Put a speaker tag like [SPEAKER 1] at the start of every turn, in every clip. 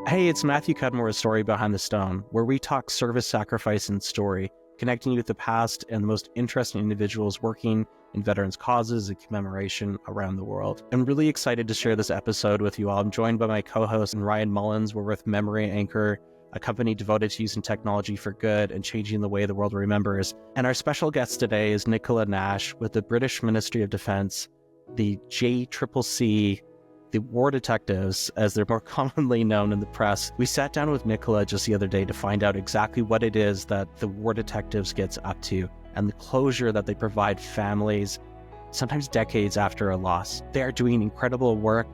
[SPEAKER 1] Hey, it's Matthew Cudmore's Story Behind the Stone, where we talk service, sacrifice, and story, connecting you with the past and the most interesting individuals working in veterans' causes and commemoration around the world. I'm really excited to share this episode with you all. I'm joined by my co-host, Ryan Mullens. We're with Memory Anchor, a company devoted to using technology for good and changing the way the world remembers. And our special guest today is Nicola Nash with the British Ministry of Defence, the JCCC, the War Detectives, as they're more commonly known in the press. We sat down with Nicola just the other day to find out exactly what it is that the War Detectives gets up to and the closure that they provide families, sometimes decades after a loss. They are doing incredible work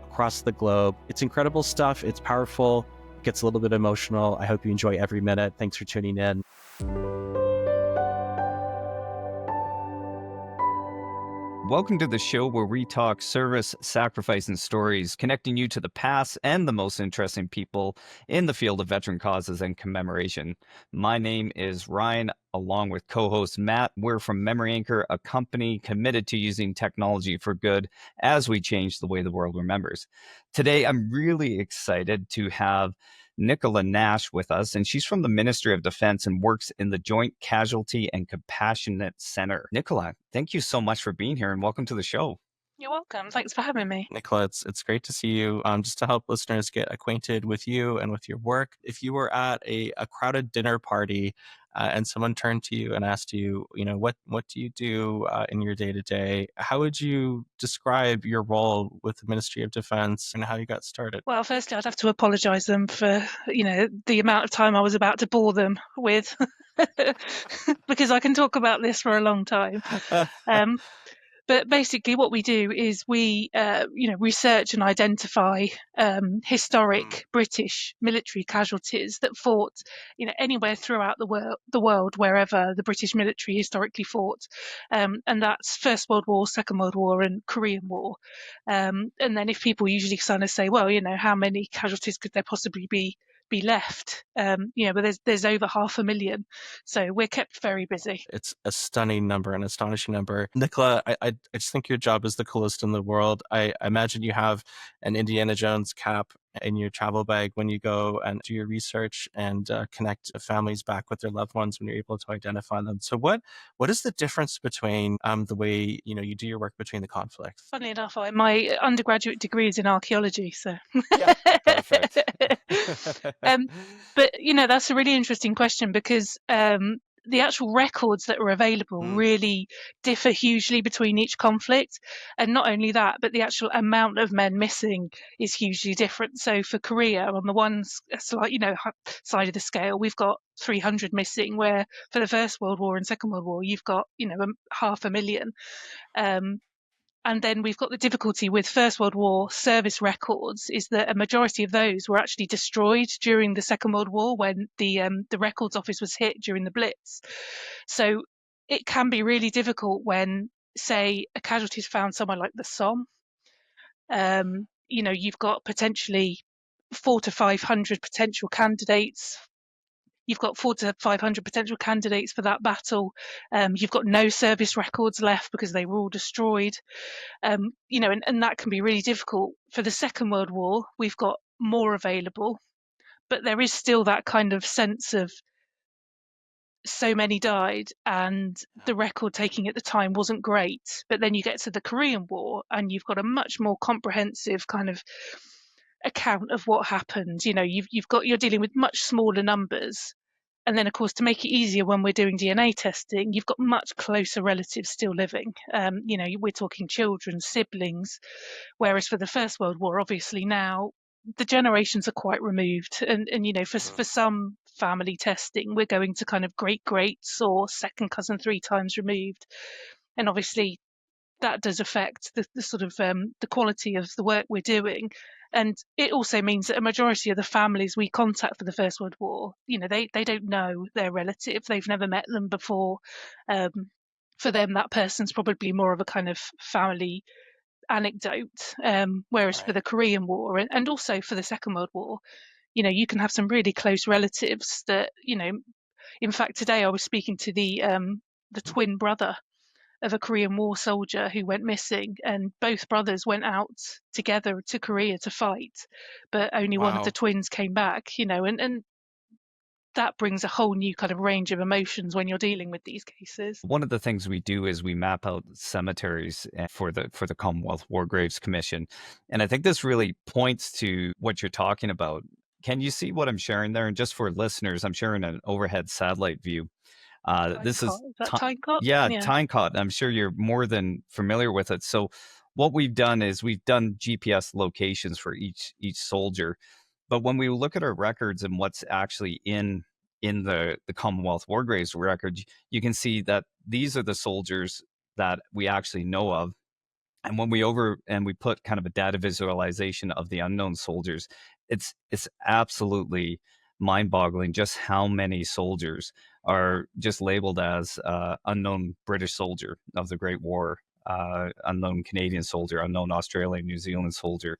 [SPEAKER 1] across the globe. It's incredible stuff. It's powerful. It gets a little bit emotional. I hope you enjoy every minute. Thanks for tuning in.
[SPEAKER 2] Welcome to the show where we talk service, sacrifice, and stories, connecting you to the past and the most interesting people in the field of veteran causes and commemoration. My name is Ryan, along with co-host Matt. We're from Memory Anchor, a company committed to using technology for good as we change the way the world remembers. Today, I'm really excited to have Nicola Nash with us, and she's from the Ministry of Defense and works in the Joint Casualty and Compassionate Center. Nicola, thank you so much for being here and welcome to the show.
[SPEAKER 3] You're welcome. Thanks for having me.
[SPEAKER 1] Nicola, it's great to see you. Just to help listeners get acquainted with you and with your work, if you were at a crowded dinner party and someone turned to you and asked you, what do you do in your day-to-day, how would you describe your role with the Ministry of Defense and how you got started?
[SPEAKER 3] Well, firstly, I'd have to apologise them for, the amount of time I was about to bore them with, because I can talk about this for a long time. But basically what we do is we, research and identify historic British military casualties that fought, anywhere throughout the world, wherever the British military historically fought. And that's First World War, Second World War, and Korean War. And then if people usually kind of say, well, how many casualties could there possibly be left? But there's over 500,000, so we're kept very busy.
[SPEAKER 1] It's a stunning number, an astonishing number. Nicola, I just think your job is the coolest in the world. I imagine you have an Indiana Jones cap in your travel bag when you go and do your research and connect families back with their loved ones when you're able to identify them. So what is the difference between the way you do your work between the conflicts?
[SPEAKER 3] Funnily enough, my undergraduate degree is in archaeology, so
[SPEAKER 1] yeah, perfect.
[SPEAKER 3] But that's a really interesting question because the actual records that are available really differ hugely between each conflict. And not only that, but the actual amount of men missing is hugely different. So for Korea, on the one side of the scale, we've got 300 missing, where for the First World War and Second World War, you've got, 500,000. And then we've got the difficulty with First World War service records is that a majority of those were actually destroyed during the Second World War when the records office was hit during the Blitz. So it can be really difficult when, say, a casualty is found somewhere like the Somme. You've got potentially 400 to 500 potential candidates. You've got 400 to 500 potential candidates for that battle. You've got no service records left because they were all destroyed. And that can be really difficult. For the Second World War, we've got more available, but there is still that kind of sense of so many died and the record taking at the time wasn't great. But then you get to the Korean War and you've got a much more comprehensive kind of account of what happened. You're dealing with much smaller numbers. And then, of course, to make it easier when we're doing DNA testing, you've got much closer relatives still living. We're talking children, siblings, whereas for the First World War, obviously now the generations are quite removed. And for some family testing, we're going to kind of great-greats or second cousin 3 times removed. And obviously that does affect the sort of the quality of the work we're doing. And it also means that a majority of the families we contact for the First World War, they don't know their relative. They've never met them before. For them, that person's probably more of a kind of family anecdote. Whereas for the Korean War and also for the Second World War, you can have some really close relatives that, in fact, today I was speaking to the twin brother of a Korean War soldier who went missing, and both brothers went out together to Korea to fight, but only one of the
[SPEAKER 1] Wow.
[SPEAKER 3] twins came back, and that brings a whole new kind of range of emotions when you're dealing with these cases.
[SPEAKER 2] One of the things we do is we map out cemeteries for the Commonwealth War Graves Commission, and I think this really points to what you're talking about. Can you see what I'm sharing there? And just for listeners, I'm sharing an overhead satellite view. This is
[SPEAKER 3] Is that Tyncott?
[SPEAKER 2] yeah,
[SPEAKER 3] Yeah.
[SPEAKER 2] Timecot. I'm sure you're more than familiar with it. So what we've done is we've done GPS locations for each soldier. But when we look at our records and what's actually in the Commonwealth War Graves record, you can see that these are the soldiers that we actually know of. And when we put kind of a data visualization of the unknown soldiers, it's absolutely mind-boggling just how many soldiers are just labeled as unknown British soldier of the Great War, unknown Canadian soldier, unknown Australian, New Zealand soldier,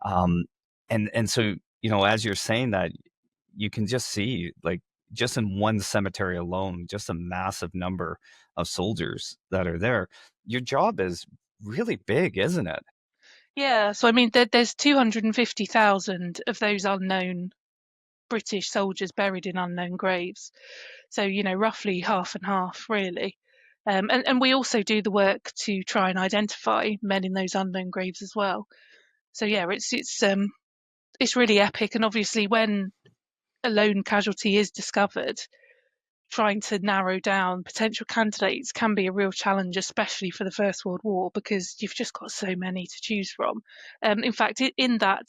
[SPEAKER 2] um, and so as you're saying that, you can just see like just in one cemetery alone, just a massive number of soldiers that are there. Your job is really big, isn't it?
[SPEAKER 3] Yeah, so I mean, there's 250,000 of those unknown British soldiers buried in unknown graves. So, roughly half and half, really. And we also do the work to try and identify men in those unknown graves as well. So yeah, it's really epic. And obviously, when a lone casualty is discovered, trying to narrow down potential candidates can be a real challenge, especially for the First World War, because you've just got so many to choose from. In fact, in that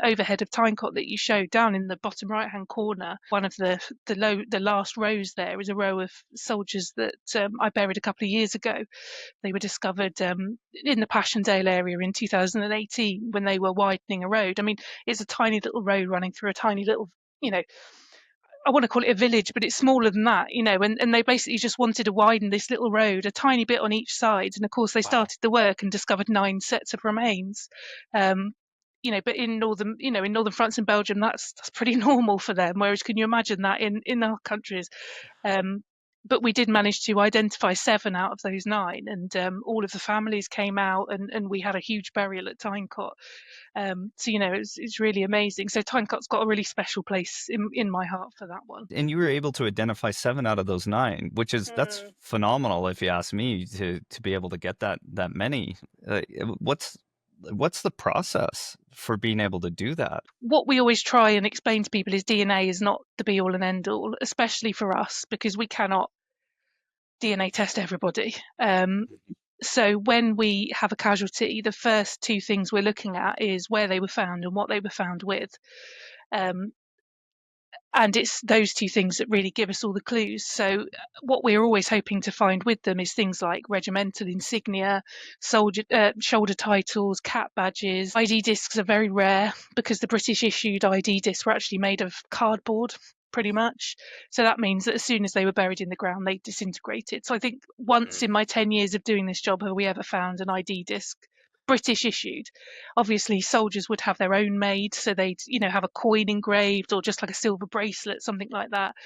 [SPEAKER 3] overhead of Tyncott that you showed down in the bottom right-hand corner, one of the last rows there is a row of soldiers that I buried a couple of years ago. They were discovered in the Passchendaele area in 2018 when they were widening a road. I mean, it's a tiny little road running through a tiny little, I want to call it a village, but it's smaller than that, and they basically just wanted to widen this little road a tiny bit on each side. And of course, they
[SPEAKER 1] Wow.
[SPEAKER 3] started the work and discovered 9 sets of remains. Um, but in northern France and Belgium, that's pretty normal for them. Whereas, can you imagine that in our countries? Um, but we did manage to identify 7 out of those 9, and all of the families came out, and we had a huge burial at Tyncott. So it's really amazing. So Tynecott's got a really special place in my heart for that one.
[SPEAKER 2] And you were able to identify 7 out of those 9, which is that's phenomenal if you ask me to be able to get that many. What's the process for being able to do that?
[SPEAKER 3] What we always try and explain to people is DNA is not the be all and end all, especially for us, because we cannot DNA test everybody. So when we have a casualty, the first 2 things we're looking at is where they were found and what they were found with. And it's those 2 things that really give us all the clues. So what we're always hoping to find with them is things like regimental insignia, shoulder titles, cap badges. ID discs are very rare because the British issued ID discs were actually made of cardboard, pretty much. So that means that as soon as they were buried in the ground, they disintegrated. So I think once in my 10 years of doing this job have we ever found an ID disc British issued. Obviously, soldiers would have their own made, so they'd have a coin engraved or just like a silver bracelet, something like that.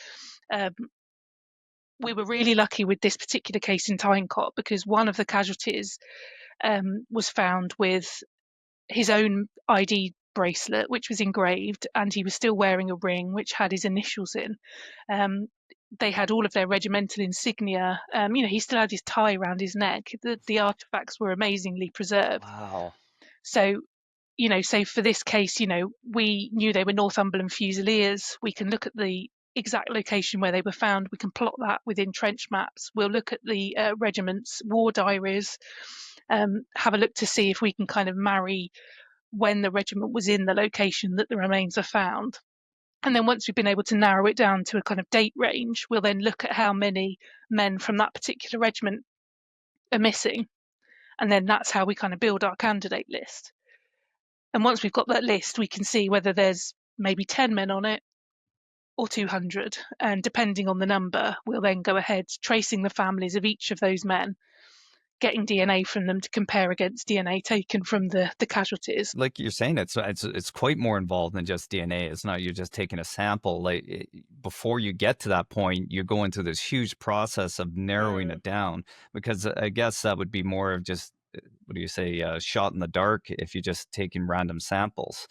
[SPEAKER 3] We were really lucky with this particular case in Tyncott because one of the casualties was found with his own ID bracelet, which was engraved, and he was still wearing a ring which had his initials in. They had all of their regimental insignia. He still had his tie around his neck. The artifacts were amazingly preserved.
[SPEAKER 2] Wow.
[SPEAKER 3] So, so for this case, we knew they were Northumberland Fusiliers. We can look at the exact location where they were found. We can plot that within trench maps. We'll look at the regiment's war diaries, have a look to see if we can kind of marry when the regiment was in the location that the remains are found. And then once we've been able to narrow it down to a kind of date range, we'll then look at how many men from that particular regiment are missing. And then that's how we kind of build our candidate list. And once we've got that list, we can see whether there's maybe 10 men on it or 200. And depending on the number, we'll then go ahead tracing the families of each of those men, getting DNA from them to compare against DNA taken from the casualties.
[SPEAKER 2] Like you're saying, it's quite more involved than just DNA. It's not you're just taking a sample. Before you get to that point, you're going through this huge process of narrowing it down. Because I guess that would be more of just what do you say, shot in the dark if you're just taking random samples.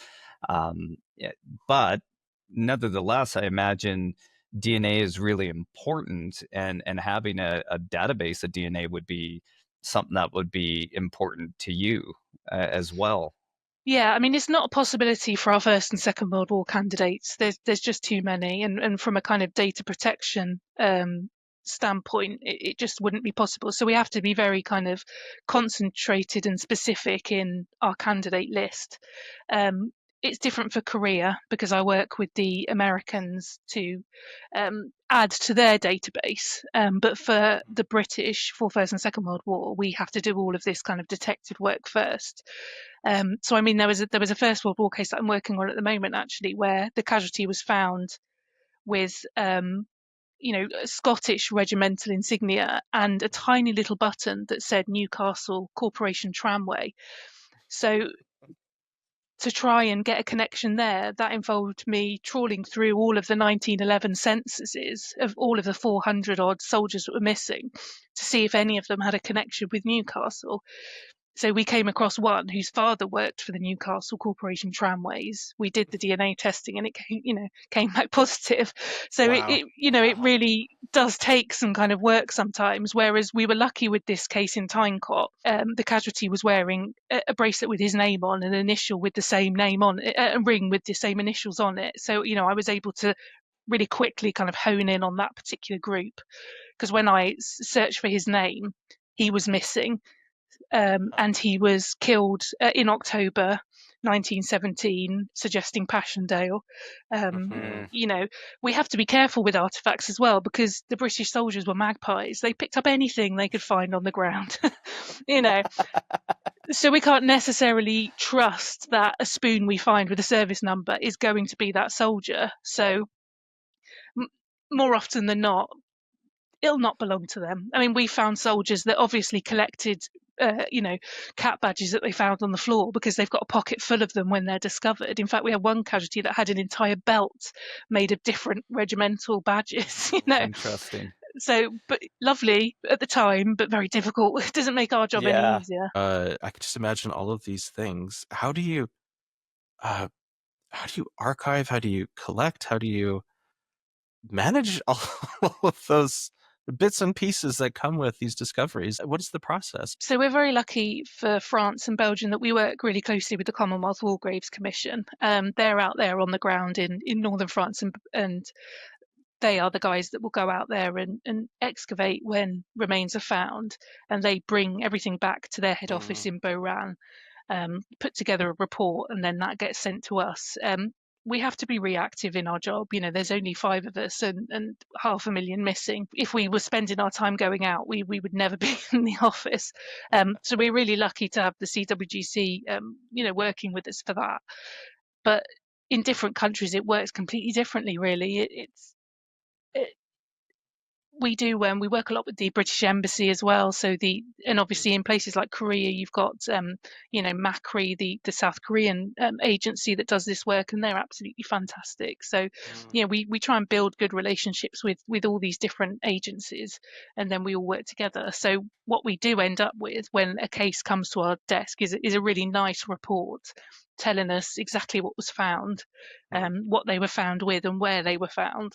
[SPEAKER 2] Yeah, but nevertheless, I imagine DNA is really important, and having a database of DNA would be something that would be important to you as well.
[SPEAKER 3] Yeah, I mean, it's not a possibility for our First and Second World War candidates. There's just too many, and from a kind of data protection standpoint, it just wouldn't be possible. So we have to be very kind of concentrated and specific in our candidate list. It's different for Korea because I work with the Americans to add to their database. But for the British, for First and Second World War, we have to do all of this kind of detective work first. So I mean, there was a First World War case that I'm working on at the moment, actually, where the casualty was found with Scottish regimental insignia and a tiny little button that said Newcastle Corporation Tramway. So to try and get a connection there, that involved me trawling through all of the 1911 censuses of all of the 400 odd soldiers that were missing to see if any of them had a connection with Newcastle. So we came across one whose father worked for the Newcastle Corporation Tramways. We did the DNA testing, and it came back positive. So
[SPEAKER 1] Wow.
[SPEAKER 3] it really does take some kind of work sometimes. Whereas we were lucky with this case in Tyncott. The casualty was wearing a bracelet with his name on, an initial with the same name on it, a ring with the same initials on it. So I was able to really quickly kind of hone in on that particular group, because when I searched for his name, he was missing. And he was killed in October 1917, suggesting Passchendaele. We have to be careful with artifacts as well, because the British soldiers were magpies. They picked up anything they could find on the ground. So we can't necessarily trust that a spoon we find with a service number is going to be that soldier. So more often than not, it'll not belong to them. I mean, we found soldiers that obviously collected cat badges that they found on the floor because they've got a pocket full of them when they're discovered. In fact, we had one casualty that had an entire belt made of different regimental badges.
[SPEAKER 2] Interesting.
[SPEAKER 3] So, but lovely at the time, but very difficult. It doesn't make our job any easier.
[SPEAKER 1] I could just imagine all of these things. How do you archive? How do you collect? How do you manage all of those bits and pieces that come with these discoveries? What is the process?
[SPEAKER 3] So we're very lucky for France and Belgium that we work really closely with the Commonwealth War Graves Commission. They're out there on the ground in northern France, and they are the guys that will go out there and excavate when remains are found, and they bring everything back to their head office in Beauran, put together a report, and then that gets sent to us. We have to be reactive in our job. There's only 5 of us and 500,000 missing. If we were spending our time going out, we would never be in the office. So we're really lucky to have the CWGC, working with us for that. But in different countries, it works completely differently, really. We do we work a lot with the British Embassy as well. And obviously in places like Korea, you've got MACRI, the South Korean agency that does this work, and they're absolutely fantastic. So we try and build good relationships with all these different agencies, and then we all work together. So what we do end up with when a case comes to our desk is a really nice report telling us exactly what was found, what they were found with, and where they were found.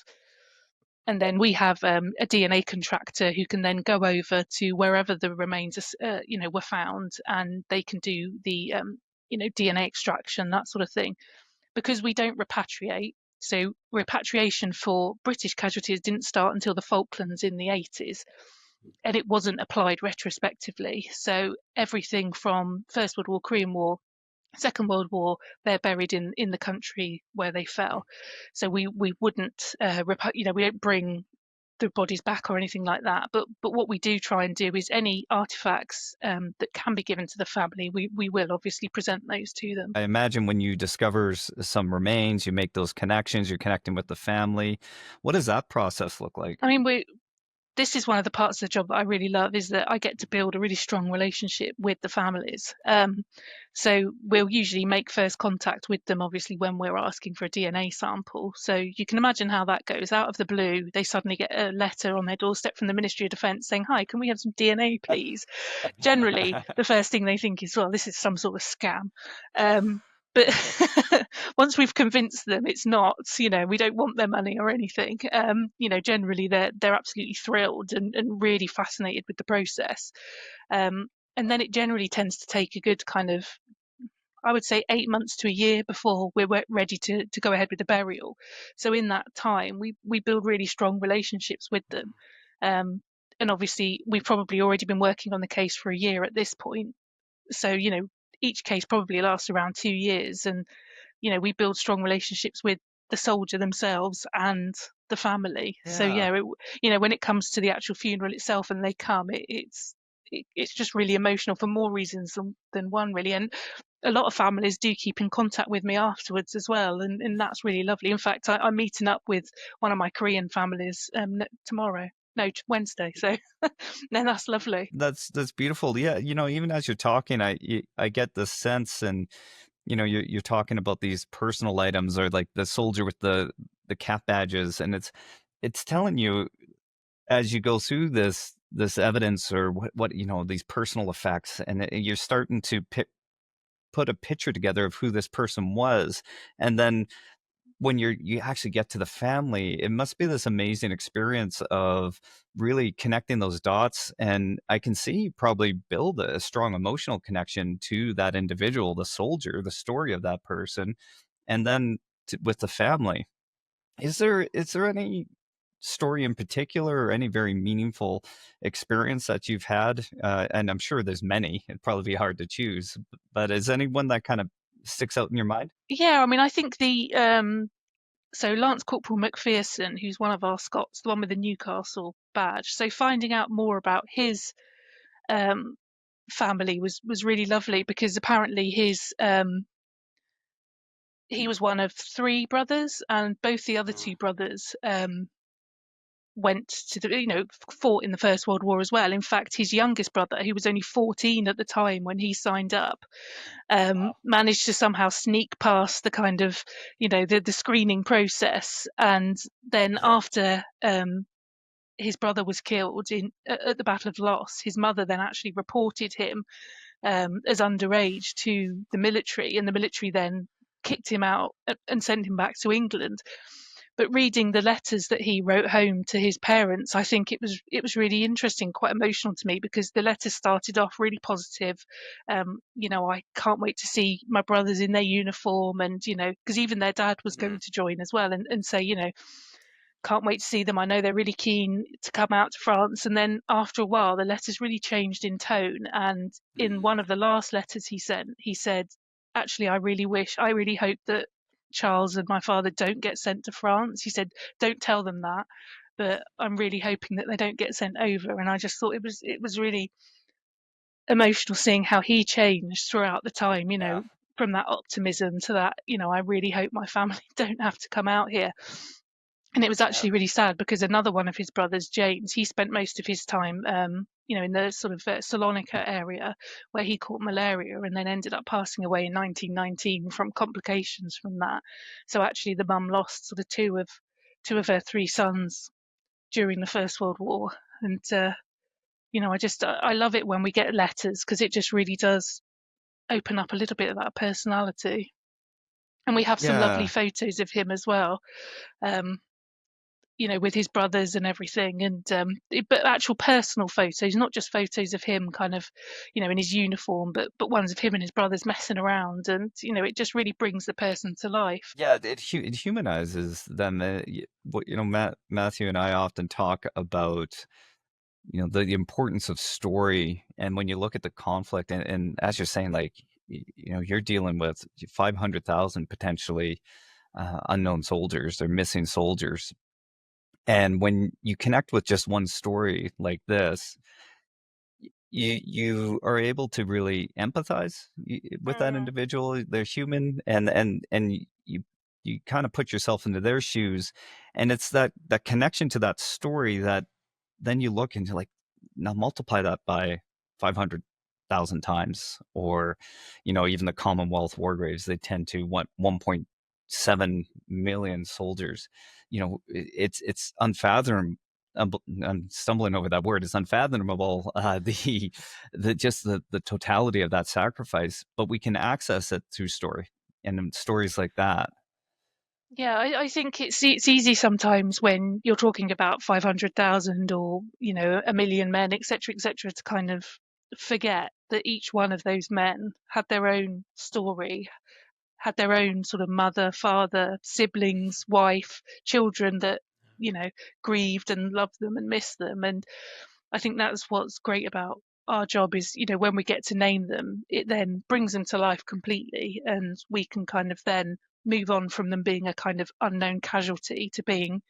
[SPEAKER 3] And then we have a DNA contractor who can then go over to wherever the remains, were found, and they can do the, DNA extraction, that sort of thing. Because we don't repatriate, so repatriation for British casualties didn't start until the Falklands in the 80s, and it wasn't applied retrospectively. So everything from First World War, Korean War, Second World War, they're buried in the country where they fell. So we wouldn't we don't bring the bodies back or anything like that. But what we do try and do is any artifacts that can be given to the family, we will obviously present those to them.
[SPEAKER 2] I imagine when you discover some remains, you make those connections, you're connecting with the family. What does that process look like?
[SPEAKER 3] I mean, this is one of the parts of the job that I really love, is that I get to build a really strong relationship with the families. So we'll usually make first contact with them, obviously, when we're asking for a DNA sample. So you can imagine how that goes. Out of the blue, they suddenly get a letter on their doorstep from the Ministry of Defence saying, "Hi, can we have some DNA, please?" Generally, the first thing they think is, well, this is some sort of scam. But once we've convinced them it's not, we don't want their money or anything, generally they're absolutely thrilled and really fascinated with the process. And then it generally tends to take a good kind of, I would say, 8 months to a year before we're ready to go ahead with the burial. So in that time, we build really strong relationships with them. And obviously, we've probably already been working on the case for a year at this point. So, each case probably lasts around 2 years. And, we build strong relationships with the soldier themselves and the family. So,
[SPEAKER 2] Yeah.
[SPEAKER 3] when it comes to the actual funeral itself and they come, it's just really emotional for more reasons than one, really. And a lot of families do keep in contact with me afterwards as well, and that's really lovely. In fact, I'm meeting up with one of my Korean families tomorrow. No, Wednesday. So no, that's lovely.
[SPEAKER 2] That's beautiful. Yeah, even as you're talking, I get the sense, and you're talking about these personal items, or like the soldier with the cap badges, and it's telling you as you go through this evidence, or what these personal effects, and you're starting to put a picture together of who this person was, and then when you actually get to the family, it must be this amazing experience of really connecting those dots. And I can see you probably build a strong emotional connection to that individual, the soldier, the story of that person, and then with the family. Is there any story in particular, or any very meaningful experience that you've had? And I'm sure there's many. It'd probably be hard to choose, but is anyone that kind of sticks out in your mind?
[SPEAKER 3] Yeah, I mean, I think the so Lance Corporal McPherson, who's one of our Scots, the one with the Newcastle badge. So finding out more about his um, family was really lovely, because apparently he was one of three brothers, and both the other two brothers went to fought in the First World War as well. In fact, his youngest brother, who was only 14 at the time when he signed up,
[SPEAKER 2] Wow.
[SPEAKER 3] managed to somehow sneak past the kind of the screening process. And then after his brother was killed at the Battle of Loss, his mother then actually reported him as underage to the military, and the military then kicked him out and sent him back to England. But reading the letters that he wrote home to his parents, I think it was really interesting, quite emotional to me, because the letters started off really positive. I can't wait to see my brothers in their uniform, and because even their dad was going to join as well, and say, can't wait to see them. I know they're really keen to come out to France. And then after a while, the letters really changed in tone. And in one of the last letters he sent, he said, "Actually, I really hope that Charles and my father don't get sent to France." He said, "Don't tell them that, but I'm really hoping that they don't get sent over." And I just thought it was really emotional seeing how he changed throughout the time,
[SPEAKER 2] Yeah.
[SPEAKER 3] from that optimism to that, I really hope my family don't have to come out here. And it was
[SPEAKER 2] Yeah.
[SPEAKER 3] actually really sad, because another one of his brothers, James, he spent most of his time, in the sort of Salonika area, where he caught malaria and then ended up passing away in 1919 from complications from that. So actually, the mum lost sort of two of her three sons during the First World War. And I love it when we get letters, because it just really does open up a little bit of that personality. And we have some lovely
[SPEAKER 2] Yeah.
[SPEAKER 3] photos of him as well. Um, with his brothers and everything, and but actual personal photos, not just photos of him kind of, in his uniform, but ones of him and his brothers messing around, and it just really brings the person to life.
[SPEAKER 2] Yeah, it humanizes them. Matthew and I often talk about the importance of story, and when you look at the conflict, and as you're saying, like you're dealing with 500,000 potentially unknown soldiers or missing soldiers, and when you connect with just one story like this, you are able to really empathize with that
[SPEAKER 3] Hmm.
[SPEAKER 2] individual. They're human, and you kind of put yourself into their shoes, and it's that connection to that story that then you look into like, now multiply that by 500,000 times, or, even the Commonwealth war graves, they tend to what 1.7 million soldiers. It's unfathomable. I'm stumbling over that word. It's unfathomable, the totality of that sacrifice, but we can access it through story and stories like that.
[SPEAKER 3] Yeah, I think it's easy sometimes when you're talking about 500,000 or, a million men, etc., to kind of forget that each one of those men had their own story, had their own sort of mother, father, siblings, wife, children that, grieved and loved them and missed them. And I think that's what's great about our job is, when we get to name them, it then brings them to life completely, and we can kind of then move on from them being a kind of unknown casualty to being,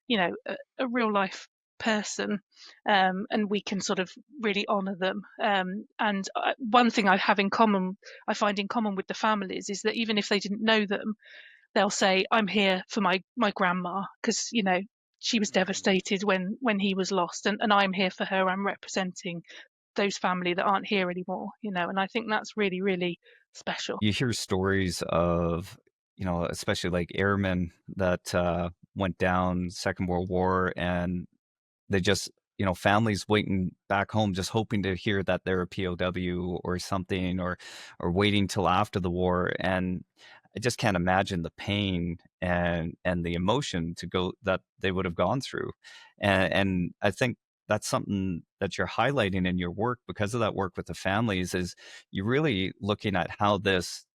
[SPEAKER 3] a real life person, and we can sort of really honour them. And one thing I find in common with the families is that even if they didn't know them, they'll say, "I'm here for my grandma because she was devastated when he was lost, and I'm here for her. I'm representing those family that aren't here anymore." And I think that's really, really special.
[SPEAKER 2] You hear stories of, especially like airmen that went down Second World War, and they just, families waiting back home, just hoping to hear that they're a POW or something, or waiting till after the war. And I just can't imagine the pain and the emotion to go that they would have gone through. And I think that's something that you're highlighting in your work, because of that work with the families, is you're really looking at how this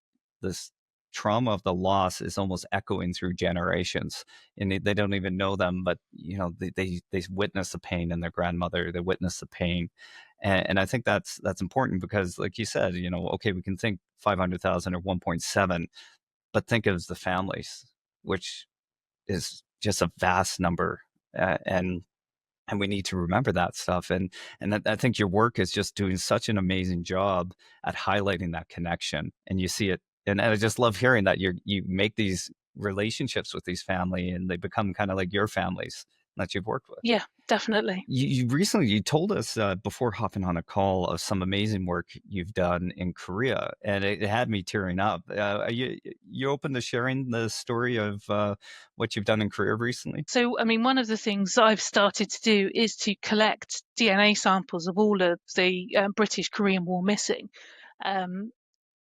[SPEAKER 2] trauma of the loss is almost echoing through generations, and they don't even know them, but they witness the pain in their grandmother, they witness the pain. And I think that's important, because like you said, okay, we can think 500,000 or 1.7, but think of the families, which is just a vast number. And we need to remember that stuff. And I think your work is just doing such an amazing job at highlighting that connection. And you see it, and I just love hearing that you make these relationships with these family, and they become kind of like your families that you've worked with.
[SPEAKER 3] Yeah, definitely.
[SPEAKER 2] You recently you told us before hopping on a call of some amazing work you've done in Korea, and it had me tearing up. Are you open to sharing the story of what you've done in Korea recently?
[SPEAKER 3] So, I mean, one of the things I've started to do is to collect DNA samples of all of the British Korean War missing. Um,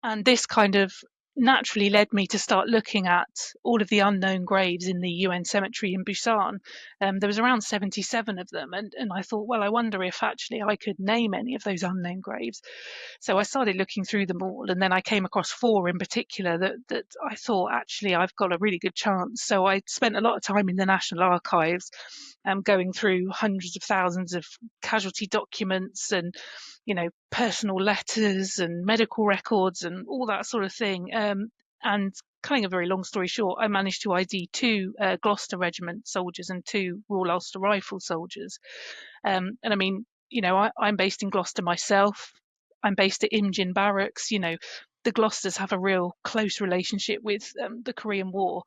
[SPEAKER 3] and this kind of naturally led me to start looking at all of the unknown graves in the UN cemetery in Busan. There was around 77 of them, and I thought, well, I wonder if actually I could name any of those unknown graves. So I started looking through them all, and then I came across 4 in particular that I thought, actually, I've got a really good chance. So I spent a lot of time in the National Archives, going through hundreds of thousands of casualty documents and, personal letters and medical records and all that sort of thing. And cutting a very long story short, I managed to ID 2 Gloucester Regiment soldiers and 2 Royal Ulster Rifle soldiers. And I mean, I'm based in Gloucester myself. I'm based at Imjin Barracks. The Gloucesters have a real close relationship with the Korean War.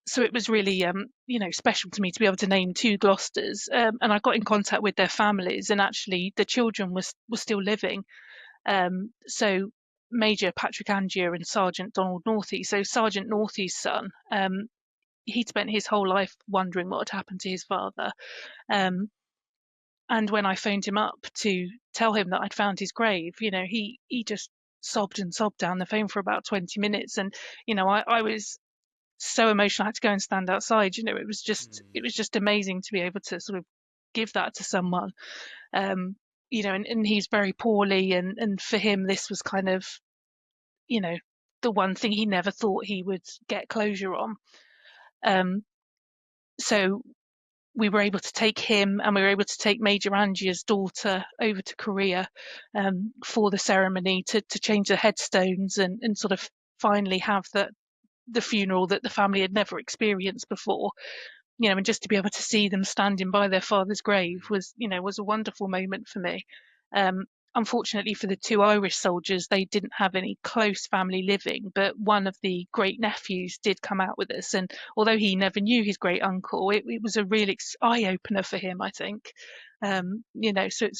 [SPEAKER 3] So it was really, special to me to be able to name 2 Gloucesters. And I got in contact with their families, and actually the children were still living. So Major Patrick Angier and Sergeant Donald Northey. So Sergeant Northey's son, he'd spent his whole life wondering what had happened to his father. And when I phoned him up to tell him that I'd found his grave, he just sobbed and sobbed down the phone for about 20 minutes. And, I was so emotional. I had to go and stand outside. It was just amazing to be able to sort of give that to someone. And he's very poorly, and for him this was kind of, the one thing he never thought he would get closure on. So we were able to take him, and we were able to take Major Angier's daughter over to Korea for the ceremony to change the headstones and sort of finally have the funeral that the family had never experienced before. And just to be able to see them standing by their father's grave was a wonderful moment for me. unfortunately for the two Irish soldiers, they didn't have any close family living, but one of the great nephews did come out with us. And although he never knew his great uncle, it was a real eye opener for him, I think. So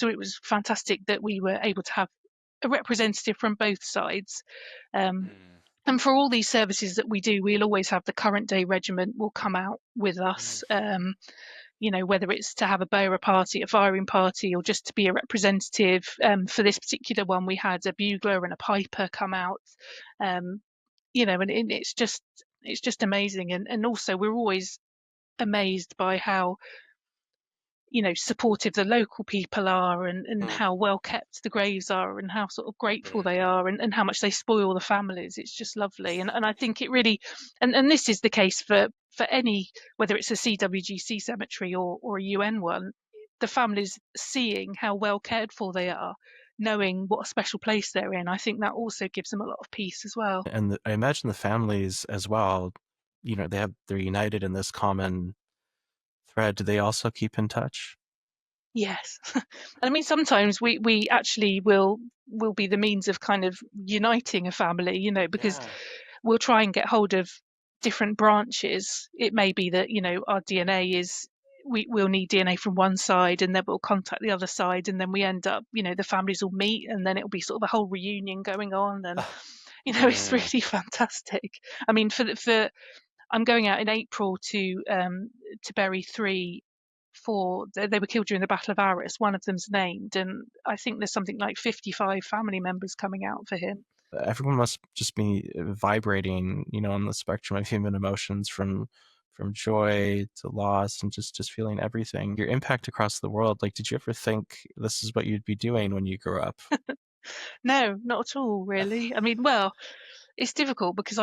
[SPEAKER 3] it was fantastic that we were able to have a representative from both sides. Um, and for all these services that we do, we'll always have the current day regiment will come out with us. Whether it's to have a bearer party, a firing party, or just to be a representative. For this particular one, we had a bugler and a piper come out. Um, and it's just amazing. And also we're always amazed by how supportive the local people are, and how well kept the graves are, and how sort of grateful they are, and how much they spoil the families. It's just lovely. And I think it really, and this is the case for any, whether it's a CWGC cemetery or a UN one, the families seeing how well cared for they are, knowing what a special place they're in, I think that also gives them a lot of peace as well.
[SPEAKER 1] And I imagine the families as well, they're united in this common thread. Do they also keep in touch?
[SPEAKER 3] Yes. I mean, sometimes we actually will be the means of kind of uniting a family, because we'll try and get hold of different branches. It may be that, our DNA is, we'll need DNA from one side, and then we'll contact the other side, and then we end up, the families will meet, and then it'll be sort of a whole reunion going on. And it's really fantastic. I mean, for I'm going out in April to bury three. They were killed during the Battle of Arras. One of them's named, and I think there's something like 55 family members coming out for him.
[SPEAKER 1] Everyone must just be vibrating, on the spectrum of human emotions, from joy to loss, and just feeling everything. Your impact across the world. Like, did you ever think this is what you'd be doing when you grew up?
[SPEAKER 3] No, not at all, really. I mean, well, it's difficult because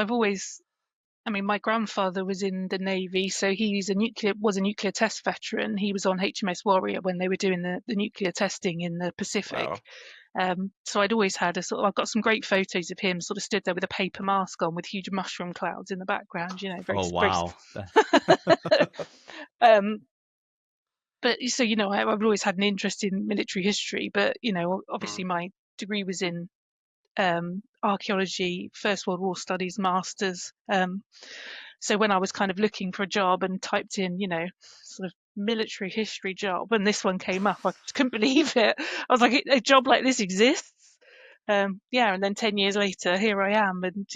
[SPEAKER 3] my grandfather was in the Navy, so was a nuclear test veteran. He was on HMS Warrior when they were doing the nuclear testing in the Pacific.
[SPEAKER 1] Wow.
[SPEAKER 3] So I'd always had I've got some great photos of him sort of stood there with a paper mask on with huge mushroom clouds in the background, very,
[SPEAKER 2] Oh, wow.
[SPEAKER 3] but so, I've always had an interest in military history, but, obviously my degree was in archaeology, First World War studies, masters. So when I was kind of looking for a job and typed in, sort of military history job, and this one came up, I couldn't believe it. I was like, a job like this exists? And then 10 years later, here I am, and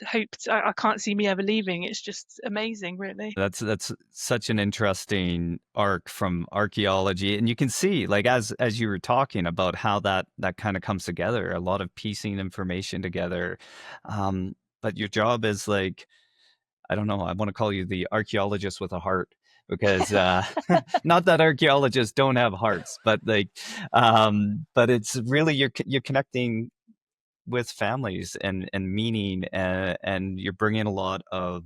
[SPEAKER 3] I can't see me ever leaving. It's just amazing, really.
[SPEAKER 2] That's such an interesting arc from archaeology, and you can see, like, as you were talking about how that kind of comes together, a lot of piecing information together. But your job is like, I don't know, I want to call you the archaeologist with a heart, because not that archaeologists don't have hearts, but but it's really you're connecting with families and meaning, and you're bringing a lot of,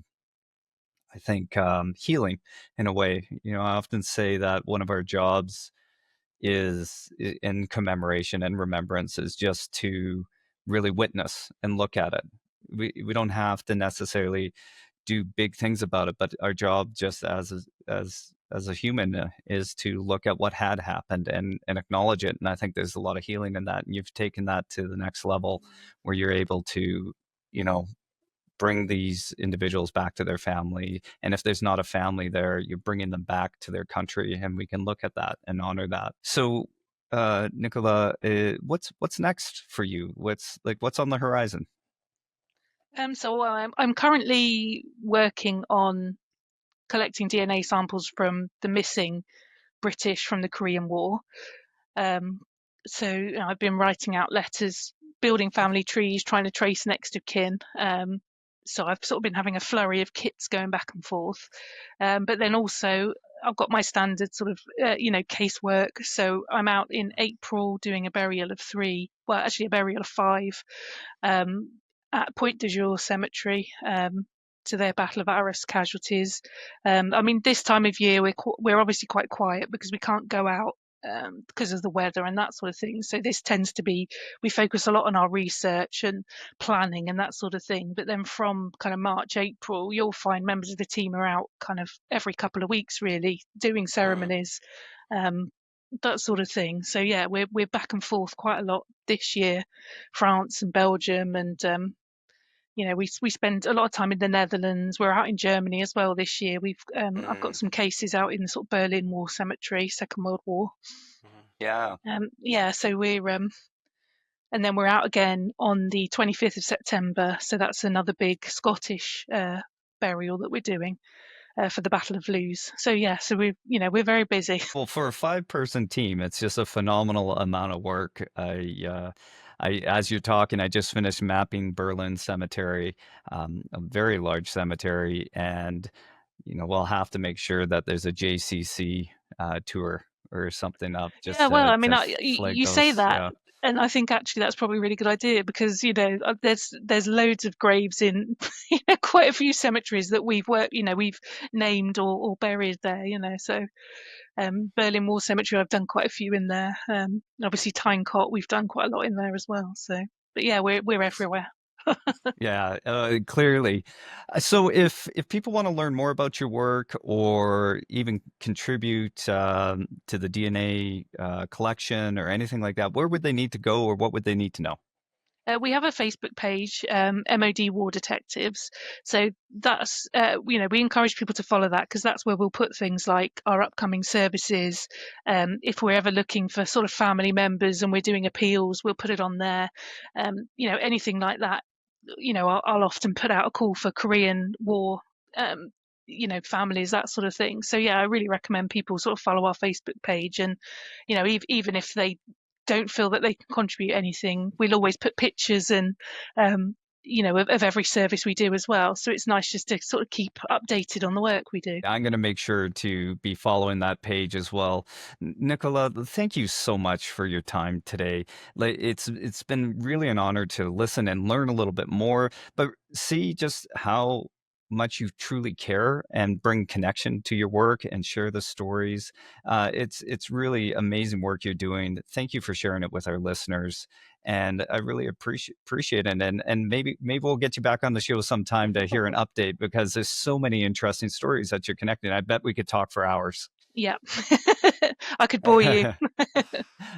[SPEAKER 2] I think, healing in a way. I often say that one of our jobs is in commemoration and remembrance is just to really witness and look at it. We don't have to necessarily do big things about it, but our job just as a human is to look at what had happened and acknowledge it. And I think there's a lot of healing in that. And you've taken that to the next level where you're able to, bring these individuals back to their family. And if there's not a family there, you're bringing them back to their country, and we can look at that and honor that. So, Nicola, what's next for you? What's on the horizon?
[SPEAKER 3] So I'm currently working on collecting DNA samples from the missing British from the Korean War. So I've been writing out letters, building family trees, trying to trace next of kin. So I've sort of been having a flurry of kits going back and forth. But then also I've got my standard sort of, casework. So I'm out in April doing a burial of 3, well, actually a burial of 5, at Point du Jour Cemetery, to their Battle of Arras casualties. I mean, this time of year we're obviously quite quiet because we can't go out because of the weather and that sort of thing. So this tends to be, we focus a lot on our research and planning and that sort of thing. But then from kind of March, April, you'll find members of the team are out kind of every couple of weeks, really, doing ceremonies. that sort of thing. So yeah, we're back and forth quite a lot this year, France and Belgium, and we spend a lot of time in the Netherlands. We're out in Germany as well this year. I've got
[SPEAKER 2] Mm,
[SPEAKER 3] some cases out in the sort of Berlin War Cemetery, Second World War.
[SPEAKER 2] yeah.
[SPEAKER 3] Yeah, so and then we're out again on the 25th of September. So that's another big Scottish burial that we're doing for the Battle of Lewes. So yeah, so we're very busy.
[SPEAKER 2] Well, for a 5-person team, it's just a phenomenal amount of work. As you're talking, I just finished mapping Berlin Cemetery, a very large cemetery, and we'll have to make sure that there's a JCC tour or something up just
[SPEAKER 3] Yeah, well, I mean,
[SPEAKER 2] to flag
[SPEAKER 3] you say
[SPEAKER 2] those.
[SPEAKER 3] that,
[SPEAKER 2] Yeah.
[SPEAKER 3] and I think actually that's probably a really good idea because there's loads of graves in quite a few cemeteries that we've named or buried there. So Berlin Wall Cemetery, I've done quite a few in there. Obviously Tyne-Cot, we've done quite a lot in there as well. So, but yeah, we're everywhere.
[SPEAKER 2] Yeah, clearly. So if people want to learn more about your work or even contribute to the DNA collection or anything like that, where would they need to go or what would they need to know?
[SPEAKER 3] We have a Facebook page, MOD War Detectives. So that's, we encourage people to follow that because that's where we'll put things like our upcoming services. If we're ever looking for sort of family members and we're doing appeals, we'll put it on there. Anything like that. I'll often put out a call for Korean War. Families, that sort of thing. So yeah, I really recommend people sort of follow our Facebook page, and even if they don't feel that they can contribute anything, we'll always put pictures and of every service we do as well. So it's nice just to sort of keep updated on the work we do.
[SPEAKER 2] I'm going to make sure to be following that page as well. Nicola, thank you so much for your time today. It's been really an honor to listen and learn a little bit more, but see just how much you truly care and bring connection to your work and share the stories. It's really amazing work you're doing. Thank you for sharing it with our listeners. And I really appreciate it. And maybe we'll get you back on the show sometime to hear an update because there's so many interesting stories that you're connecting. I bet we could talk for hours.
[SPEAKER 3] Yeah. I could bore you.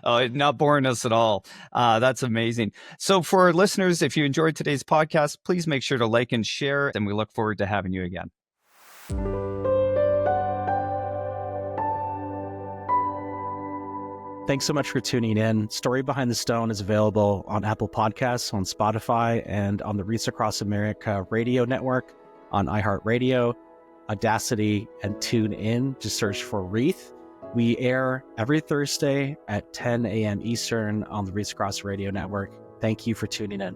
[SPEAKER 2] Oh, not boring us at all. That's amazing. So for our listeners, if you enjoyed today's podcast, please make sure to like and share, and we look forward to having you again.
[SPEAKER 1] Thanks so much for tuning in. Story Behind the Stone is available on Apple Podcasts, on Spotify, and on the Reach Across America radio network, on iHeartRadio, Audacity, and TuneIn. Just search for Wreath. We air every Thursday at 10 a.m. Eastern on the Reach Across Radio Network. Thank you for tuning in.